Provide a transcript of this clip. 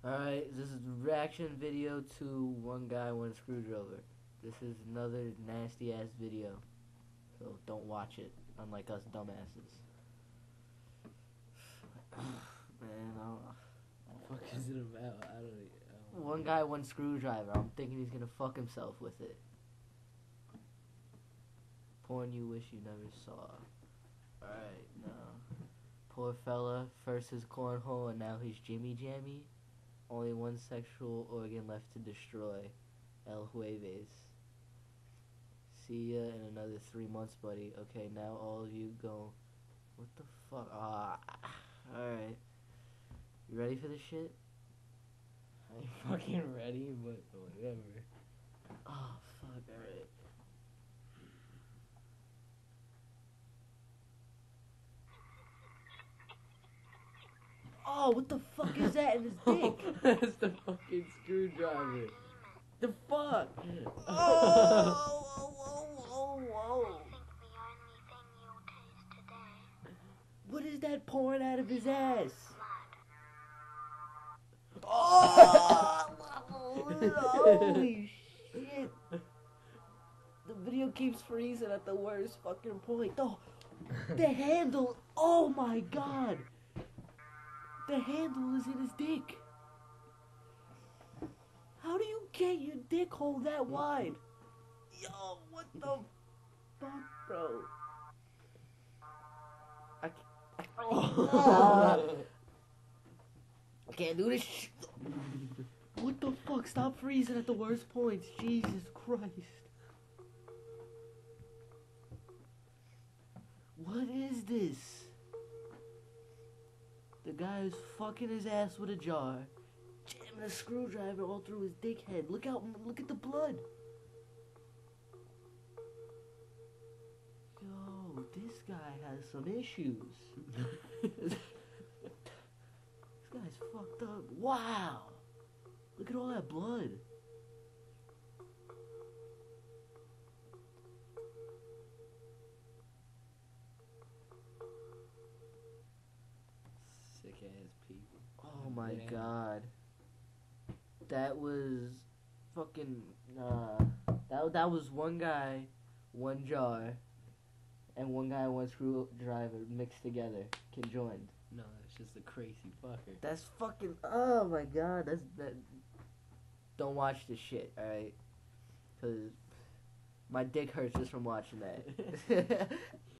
Alright, this is a reaction video to One Guy, One Screwdriver. This is another nasty ass video, so don't watch it, unlike us dumbasses. Man, What the fuck is it about? I don't. One Guy, One Screwdriver. I'm thinking he's gonna fuck himself with it. Porn you wish you never saw. Alright, now. Poor fella, first his cornhole and now he's Jimmy Jammy. Only one sexual organ left to destroy. El Jueves. See ya in another 3 months, buddy. Okay, now all of you go. What the fuck? Alright. You ready for this shit? I ain't fucking ready, but whatever. Oh, fuck, alright. Oh, what the fuck is that in his dick? That's the fucking screwdriver. The fuck? Oh, whoa. What is that pouring out of his ass? Oh, holy shit. The video keeps freezing at the worst fucking point. The handle, oh my god. The handle is in his dick. How do you get your dick hole that wide? Yo, what the fuck, bro? I can't do this shit. What the fuck? Stop freezing at the worst points. Jesus Christ. What is this? The guy is fucking his ass with a jar, jamming a screwdriver all through his dickhead. Look at the blood. Yo, this guy has some issues. This guy's fucked up. Wow. Look at all that blood. Sick ass people. Oh my Damn. god. That was fucking that was one guy, one jar, and one guy, one screwdriver mixed together, conjoined. No, it's just a crazy fucker. That's fucking, oh my god, that. Don't watch this shit, alright? Cause my dick hurts just from watching that.